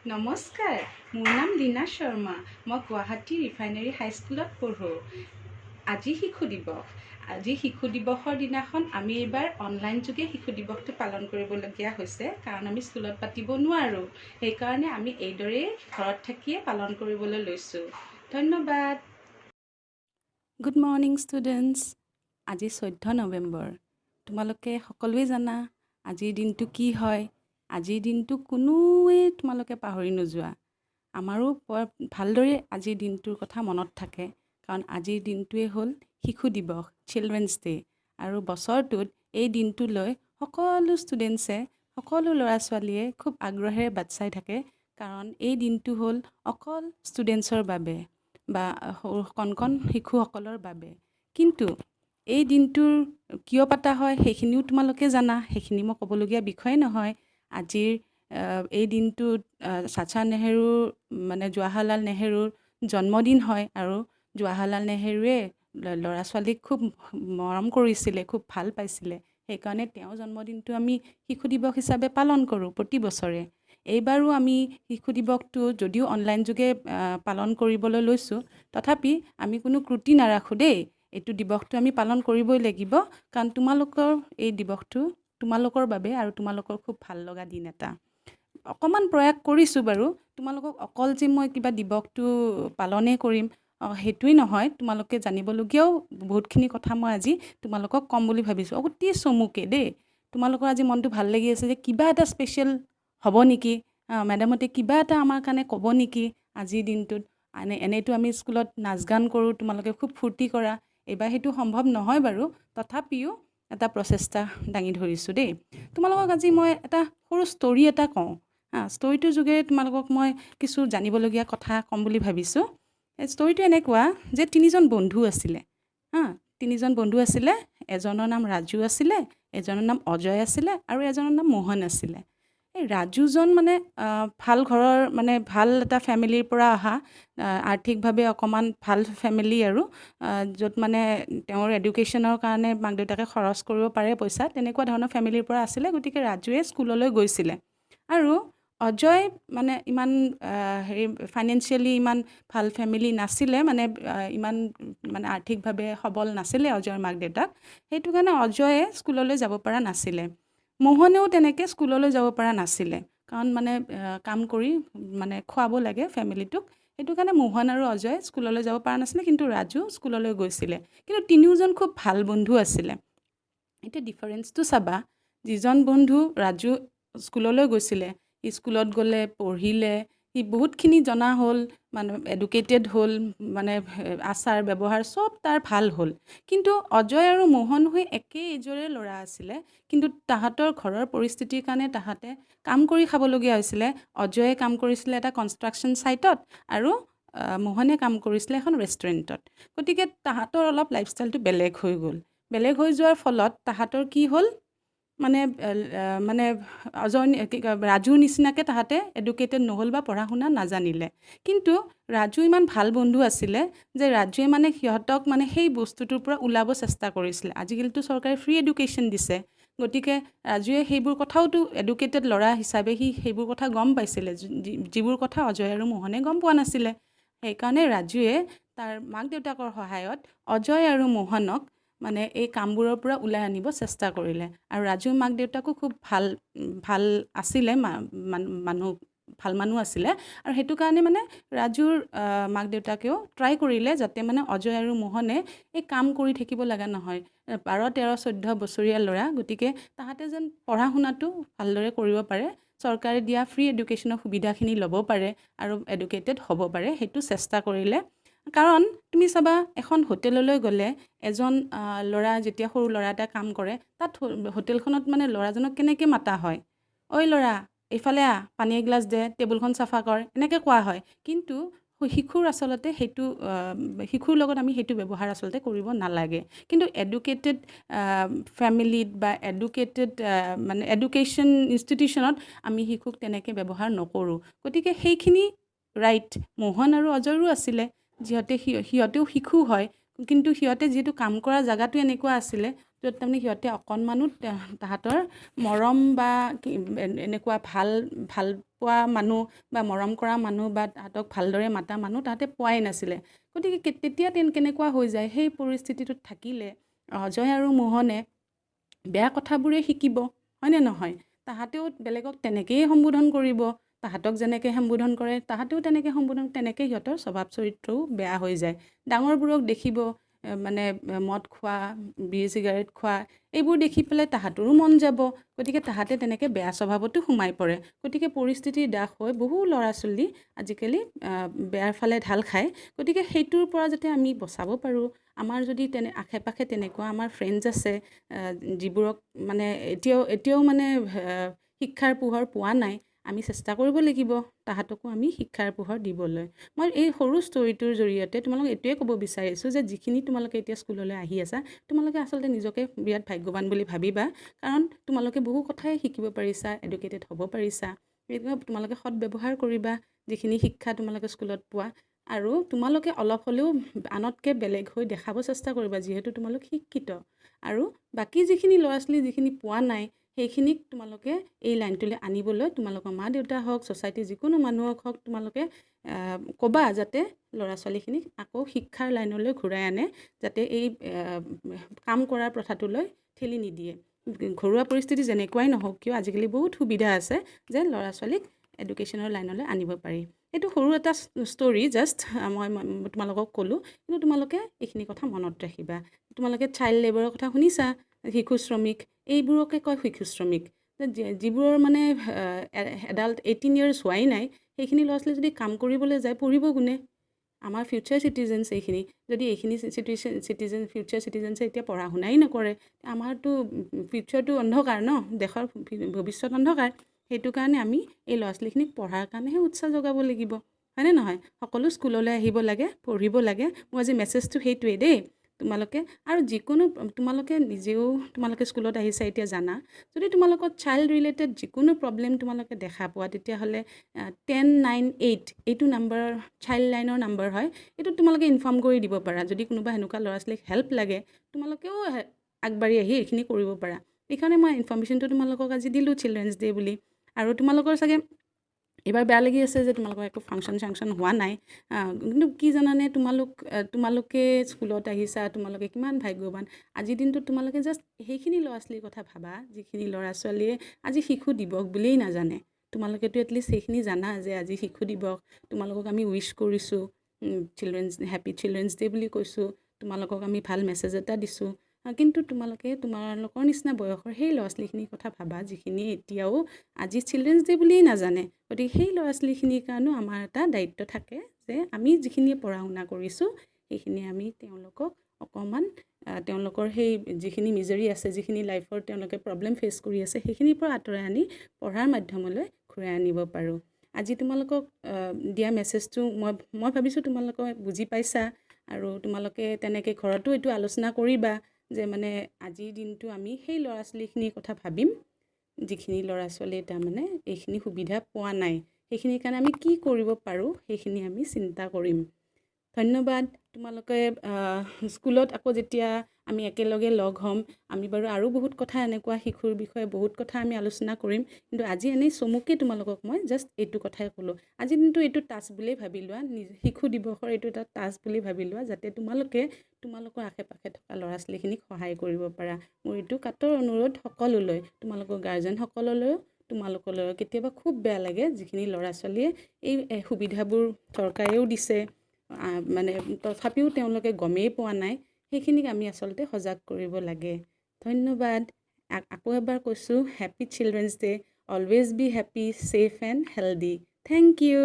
নমস্কাৰ, মোৰ নাম লীনা শৰ্মা। মই গুৱাহাটী ৰিফাইনেৰী হাইস্কুলত পঢ়োঁ। আজি শিশু দিৱস। আজি শিশু দিৱসৰ দিনাখন আমি এইবাৰ অনলাইন যোগে শিশু দিৱসটো পালন কৰিবলগীয়া হৈছে, কাৰণ আমি স্কুলত পাতিব নোৱাৰোঁ। সেইকাৰণে আমি এইদৰেই ঘৰত থাকিয়ে পালন কৰিবলৈ লৈছোঁ। ধন্যবাদ। Good morning students. আজি 14 নৱেম্বৰ। তোমালোকে সকলোৱে জানা আজিৰ দিনটো কি হয়। আজিৰ দিনটো কোনোৱে তোমালোকে পাহৰি নোযোৱা। আমাৰো ভালদৰে আজিৰ দিনটোৰ কথা মনত থাকে, কাৰণ আজিৰ দিনটোৱে হ'ল শিশু দিৱস, চিলড্ৰেনছ ডে। আৰু বছৰটোত এই দিনটোলৈ সকলো ষ্টুডেণ্টছে, সকলো ল'ৰা ছোৱালীয়ে খুব আগ্ৰহেৰে বাট চাই থাকে, কাৰণ এই দিনটো হ'ল অকল ষ্টুডেণ্টছৰ বাবে বা কণ কণ শিশুসকলৰ বাবে। কিন্তু এই দিনটোৰ কিয় পতা হয় সেইখিনিও তোমালোকে জানা, সেইখিনি মই ক'বলগীয়া বিষয়ে নহয়। আজিৰ এই দিনটোত চাচা নেহেৰুৰ জৱাহৰলাল নেহেৰুৰ জন্মদিন হয়, আৰু জৱাহৰলাল নেহেৰুৱে ল'ৰা ছোৱালীক খুব মৰম কৰিছিলে, খুব ভাল পাইছিলে। সেইকাৰণে তেওঁৰ জন্মদিনটো আমি শিশু দিৱস হিচাপে পালন কৰোঁ প্ৰতি বছৰে। এইবাৰো আমি শিশু দিৱসটো যদিও অনলাইন যোগে পালন কৰিবলৈ লৈছোঁ, তথাপি আমি কোনো ক্ৰুটি নাৰাখোঁ দেই। এইটো দিৱসটো আমি পালন কৰিবই লাগিব, কাৰণ তোমালোকৰ এই দিৱসটো তোমালোকৰ বাবে আৰু তোমালোকৰ খুব ভাল লগা দিন এটা। অকণমান প্ৰয়াস কৰিছোঁ বাৰু। তোমালোকক অকল যে মই কিবা দিৱসটো পালনেই কৰিম সেইটোৱেই নহয়, তোমালোকে জানিবলগীয়াও বহুতখিনি কথা মই আজি তোমালোকক ক'ম বুলি ভাবিছোঁ। অতি চমুকৈ দেই। তোমালোকৰ আজি মনটো ভাল লাগি আছে যে কিবা এটা স্পেচিয়েল হ'ব নেকি, মেডামহঁতে কিবা এটা আমাৰ কাৰণে ক'ব নেকি আজিৰ দিনটোত। এনেইতো আমি স্কুলত নাচ গান কৰোঁ, তোমালোকে খুব ফূৰ্তি কৰা। এইবাৰ সেইটো সম্ভৱ নহয় বাৰু, তথাপিও এটা প্ৰচেষ্টা দাঙি ধৰিছোঁ দেই। তোমালোকক আজি মই এটা সৰু ষ্টৰী এটা কওঁ। ষ্টৰিটোৰ যোগেৰে তোমালোকক মই কিছু জানিবলগীয়া কথা ক'ম বুলি ভাবিছোঁ। ষ্টৰিটো এনেকুৱা যে 3জন বন্ধু আছিলে। তিনিজন বন্ধু আছিলে। এজনৰ নাম ৰাজু আছিলে, এজনৰ নাম অজয় আছিলে, আৰু এজনৰ নাম মোহন আছিলে। এই ৰাজুজন ভাল ঘৰৰ ভাল এটা ফেমিলিৰ পৰা অহা, আৰ্থিকভাৱে অকণমান ভাল ফেমিলি, আৰু য'ত তেওঁৰ এডুকেশ্যনৰ কাৰণে মাক দেউতাকে খৰচ কৰিব পাৰে পইচা, তেনেকুৱা ধৰণৰ ফেমিলিৰ পৰা আছিলে। গতিকে ৰাজুৱে স্কুললৈ গৈছিলে। আৰু অজয় ইমান ফাইনেন্সিয়েলি ইমান ভাল ফেমিলি নাছিলে, ইমান আৰ্থিকভাৱে সবল নাছিলে অজয়ৰ মাক দেউতাক। সেইটো কাৰণে অজয়ে স্কুললৈ যাব পৰা নাছিলে। মোহনেও তেনেকৈ স্কুললৈ যাব পৰা নাছিলে, কাৰণ কাম কৰি খুৱাব লাগে ফেমিলিটোক। সেইটো কাৰণে মোহন আৰু অজয় স্কুললৈ যাব পৰা নাছিলে, কিন্তু ৰাজু স্কুললৈ গৈছিলে। কিন্তু তিনিওজন খুব ভাল বন্ধু আছিলে। এতিয়া ডিফাৰেঞ্চটো চাবা। যিজন বন্ধু ৰাজু স্কুললৈ গৈছিলে, স্কুলত গ'লে, পঢ়িলে, সি বহুতখিনি জনা হ'ল, এডুকেটেড হ'ল, আচাৰ ব্যৱহাৰ চব তাৰ ভাল হ'ল। কিন্তু অজয় আৰু মোহন হৈ একে এইজৰে ল'ৰা আছিলে, কিন্তু তাহাঁতৰ ঘৰৰ পৰিস্থিতিৰ কাৰণে তাহাঁতে কাম কৰি খাবলগীয়া হৈছিলে। অজয়ে কাম কৰিছিলে এটা কনষ্ট্ৰাকশ্যন ছাইটত, আৰু মোহনে কাম কৰিছিলে এখন ৰেষ্টুৰেণ্টত। গতিকে তাহাঁতৰ অলপ লাইফষ্টাইলটো বেলেগ হৈ গ'ল। বেলেগ হৈ যোৱাৰ ফলত তাহাঁতৰ কি হ'ল, ৰাজুৰ নিচিনাকৈ তাহাঁতে এডুকেটেড নহ'ল বা পঢ়া শুনা নাজানিলে। কিন্তু ৰাজু ইমান ভাল বন্ধু আছিলে যে ৰাজুৱে সিহঁতক সেই বস্তুটোৰ পৰা ওলাব চেষ্টা কৰিছিলে। আজিকালিতো চৰকাৰে ফ্ৰী এডুকেশ্যন দিছে, গতিকে ৰাজুৱে সেইবোৰ কথাওতো এডুকেটেড ল'ৰা হিচাপে সি সেইবোৰ কথা গম পাইছিলে, যিবোৰ কথা অজয় আৰু মোহনে গম পোৱা নাছিলে। সেইকাৰণে ৰাজুৱে তাৰ মাক দেউতাকৰ সহায়ত অজয় আৰু মোহনক এই কামবোৰৰ পৰা ওলাই আনিব চেষ্টা কৰিলে। আৰু ৰাজুৰ মাক দেউতাকো খুব ভাল আছিলে, ভাল মানুহ আছিলে। আৰু সেইটো কাৰণে ৰাজুৰ মাক দেউতাকেও ট্ৰাই কৰিলে যাতে অজয় আৰু মোহনে এই কাম কৰি থাকিব লগা নহয়। 12, 13, 14 বছৰীয়া ল'ৰা, গতিকে তাহাঁতে যেন পঢ়া শুনাটো ভালদৰে কৰিব পাৰে, চৰকাৰে দিয়া ফ্ৰী এডুকেশ্যনৰ সুবিধাখিনি ল'ব পাৰে আৰু এডুকেটেড হ'ব পাৰে, সেইটো চেষ্টা কৰিলে। কাৰণ তুমি চাবা, এখন হোটেললৈ গ'লে এজন ল'ৰা যেতিয়া সৰু ল'ৰা এটা কাম কৰে, তাত হোটেলখনত ল'ৰাজনক কেনেকৈ মাতা হয়? ঐ ল'ৰা, এইফালে পানী এগিলাচ দে, টেবুলখন চাফা কৰ, এনেকৈ কোৱা হয়। কিন্তু শিশুৰ লগত আমি সেইটো ব্যৱহাৰ আচলতে কৰিব নালাগে। কিন্তু এডুকেটেড ফেমিলিত বা এডুকেশ্যন ইনষ্টিটিউশ্যনত আমি শিশুক তেনেকৈ ব্যৱহাৰ নকৰোঁ। গতিকে সেইখিনি ৰাইট মোহন আৰু অজয়ৰো আছিলে, সিহঁতেও শিশু হয়, কিন্তু সিহঁতে যিহেতু কাম কৰা জেগাটো এনেকুৱা আছিলে, য'ত তাৰমানে সিহঁতে অকণমানো তাহাঁতৰ মৰম বা এনেকুৱা ভাল পোৱা মানুহ বা মৰম কৰা মানুহ বা তাহাঁতক ভালদৰে মাতা মানুহ তাহাঁতে পোৱাই নাছিলে। গতিকে তেতিয়া কেনেকুৱা হৈ যায়, সেই পৰিস্থিতিটোত থাকিলে অজয় আৰু মোহনে বেয়া কথাবোৰেই শিকিব, হয়নে নহয়? তাহাঁতেও বেলেগক তেনেকেই সম্বোধন কৰিব, তাহাঁতক যেনেকৈ সম্বোধন কৰে তাহাঁতেও তেনেকৈ সম্বোধন, তেনেকৈ সিহঁতৰ স্বভাৱ চৰিত্ৰও বেয়া হৈ যায়। ডাঙৰবোৰক দেখিব মানে মদ খোৱা, বিড়ি চিগাৰেট খোৱা, এইবোৰ দেখি পেলাই তাহাঁতৰো মন যাব। গতিকে তাহাঁতে তেনেকৈ বেয়া স্বভাৱতো সোমাই পৰে। গতিকে পৰিস্থিতিৰ দাস হৈ বহু ল'ৰা ছোৱালী আজিকালি বেয়াৰ ফালে ঢাল খায়। গতিকে সেইটোৰ পৰা যাতে আমি বচাব পাৰোঁ, আমাৰ যদি আশে পাশে তেনেকুৱা আমাৰ ফ্ৰেণ্ডছ আছে যিবোৰক মানে এতিয়াও মানে শিক্ষাৰ পোহৰ পোৱা নাই, আমি চেষ্টা কৰিব লাগিব তাহাঁতকো আমি শিক্ষাৰ পোহৰ দিবলৈ। মই এই সৰু ষ্টৰিটোৰ জৰিয়তে তোমালোকক এইটোৱে ক'ব বিচাৰিছোঁ যে যিখিনি তোমালোকে এতিয়া স্কুললৈ আহি আছা, তোমালোকে আচলতে নিজকে বিৰাট ভাগ্যৱান বুলি ভাবিবা। কাৰণ তোমালোকে বহু কথাই শিকিব পাৰিছা, এডুকেটেড হ'ব পাৰিছা। গতিকে তোমালোকে সৎ ব্যৱহাৰ কৰিবা যিখিনি শিক্ষা তোমালোকে স্কুলত পোৱা, আৰু তোমালোকে অলপ হ'লেও আনতকৈ বেলেগ হৈ দেখাব চেষ্টা কৰিবা যিহেতু তোমালোক শিক্ষিত। আৰু বাকী যিখিনি ল'ৰা ছোৱালী যিখিনি পোৱা নাই, সেইখিনিক তোমালোকে এই লাইনটোলৈ আনিবলৈ তোমালোকৰ মা দেউতা হওক, ছ'চাইটিৰ যিকোনো মানুহক হওক, তোমালোকে ক'বা যাতে ল'ৰা ছোৱালীখিনিক আকৌ শিক্ষাৰ লাইনলৈ ঘূৰাই আনে, যাতে এই কাম কৰাৰ প্ৰথাটোলৈ ঠেলি নিদিয়ে। ঘৰুৱা পৰিস্থিতি যেনেকুৱাই নহওক কিয় আজিকালি বহুত সুবিধা আছে যে ল'ৰা ছোৱালীক এডুকেশ্যনৰ লাইনলৈ আনিব পাৰি। এইটো সৰু এটা ষ্টৰি, জাষ্ট মই তোমালোকক ক'লোঁ, কিন্তু তোমালোকে এইখিনি কথা মনত ৰাখিবা। তোমালোকে চাইল্ড লেবাৰৰ কথা শুনিছা, শিশু শ্ৰমিক, এইবোৰকে কয় শিশু শ্ৰমিক। যিবোৰৰ মানে এডাল্ট 18 years হোৱাই নাই, সেইখিনি ল'ৰা ছোৱালী যদি কাম কৰিবলৈ যায় পঢ়িব কোনে? আমাৰ ফিউচাৰ চিটিজেনছ এইখিনি। যদি এইখিনি ফিউচাৰ চিটিজেনছে এতিয়া পঢ়া শুনাই নকৰে, আমাৰতো ফিউচাৰটো অন্ধকাৰ ন, দেশৰ ভৱিষ্যত অন্ধকাৰ। সেইটো কাৰণে আমি এই ল'ৰা ছোৱালীখিনিক পঢ়াৰ কাৰণেহে উৎসাহ যোগাব লাগিব, হয়নে নহয়? সকলো স্কুললৈ আহিব লাগে, পঢ়িব লাগে। মোৰ আজি মেছেজটো সেইটোৱেই দেই। তোমালোকে আৰু যিকোনো তোমালোকে নিজেও তোমালোকে স্কুলত আহিছা এতিয়া জানা, যদি তোমালোকৰ চাইল্ড ৰিলেটেড যিকোনো প্ৰব্লেম তোমালোকে দেখা পোৱা, তেতিয়াহ'লে 1098 এইটো নাম্বাৰৰ চাইল্ড লাইনৰ নাম্বাৰ হয়, এইটোত তোমালোকে ইনফৰ্ম কৰি দিব পাৰা। যদি কোনোবা সেনেকুৱা ল'ৰা ছোৱালীক হেল্প লাগে, তোমালোকেও আগবাঢ়ি আহি এইখিনি কৰিব পাৰা। সেইকাৰণে মই ইনফৰ্মেশ্যনটো তোমালোকক আজি দিলোঁ চিলড্ৰেনছ ডে বুলি। আৰু তোমালোকৰ চাগে এইবাৰ বেয়া লাগি আছে যে তোমালোকৰ একো ফাংচন হোৱা নাই, কিন্তু কি জানানে, তোমালোকে স্কুলত আহিছা, তোমালোকে কিমান ভাগ্যৱান। আজিৰ দিনটোত তোমালোকে জাষ্ট সেইখিনি ল'ৰা ছোৱালীৰ কথা ভাবা যিখিনি ল'ৰা ছোৱালীয়ে আজি শিশু দিৱস বুলিয়েই নাজানে। তোমালোকেতো এটলিষ্ট সেইখিনি জানা যে আজি শিশু দিৱস, তোমালোকক আমি উইচ কৰিছোঁ, হেপী চিলড্ৰেনছ ডে বুলি কৈছোঁ, তোমালোকক আমি ভাল মেছেজ এটা দিছোঁ। কিন্তু তোমালোকে তোমালোকৰ নিচিনা বয়সৰ সেই ল'ৰা ছোৱালীখিনিৰ কথা ভাবা যিখিনি এতিয়াও আজি চিলড্ৰেনছ ডে বুলিয়েই নাজানে। গতিকে সেই ল'ৰা ছোৱালীখিনিৰ কাৰণেও আমাৰ এটা দায়িত্ব থাকে যে আমি যিখিনিয়ে পঢ়া শুনা কৰিছোঁ সেইখিনি আমি তেওঁলোকক অকণমান তেওঁলোকৰ সেই যিখিনি মিজাৰি আছে, যিখিনি লাইফৰ তেওঁলোকে প্ৰব্লেম ফেচ কৰি আছে, সেইখিনিৰ পৰা আঁতৰাই আনি পঢ়াৰ মাধ্যমলৈ ঘূৰাই আনিব পাৰোঁ। আজি তোমালোকক দিয়া মেছেজটো মই ভাবিছোঁ তোমালোকে বুজি পাইছা, আৰু তোমালোকে তেনেকৈ ঘৰতো এইটো আলোচনা কৰিবা যে মানে আজিৰ দিনটো আমি সেই ল'ৰা ছোৱালীখিনিৰ কথা ভাবিম যিখিনি ল'ৰা ছোৱালীয়ে তাৰমানে এইখিনি সুবিধা পোৱা নাই। সেইখিনিৰ কাৰণে আমি কি কৰিব পাৰোঁ সেইখিনি আমি চিন্তা কৰিম। ধন্যবাদ। তোমালোকে স্কুলত আকৌ যেতিয়া আমি একেলগে লগ হ'ম, আমি বাৰু আৰু বহুত কথা এনেকুৱা শিশুৰ বিষয়ে বহুত কথা আমি আলোচনা কৰিম, কিন্তু আজি এনেই চমুকৈ তোমালোকক মই জাষ্ট এইটো কথাই ক'লোঁ। আজি দিনটো এইটো টাস্ক বুলিয়েই ভাবি লোৱা, শিশু দিৱসৰ এইটো এটা টাস্ক বুলি ভাবি লোৱা, যাতে তোমালোকৰ আশে পাশে থকা ল'ৰা ছোৱালীখিনিক সহায় কৰিব পাৰা। মোৰ এইটো কাতৰ অনুৰোধ সকলোলৈ, তোমালোকৰ গাৰ্জেনসকললৈও, তোমালোকলৈ। কেতিয়াবা খুব বেয়া লাগে যিখিনি ল'ৰা ছোৱালীয়ে এই সুবিধাবোৰ চৰকাৰেও দিছে, মানে তথাপিও তেওঁলোকে গমেই পোৱা নাই, সেইখিনিক আমি আচলতে সজাগ কৰিব লাগে। ধন্যবাদ। আকৌ এবাৰ কৈছোঁ, happy children's day. Always be happy, safe and healthy. Thank U.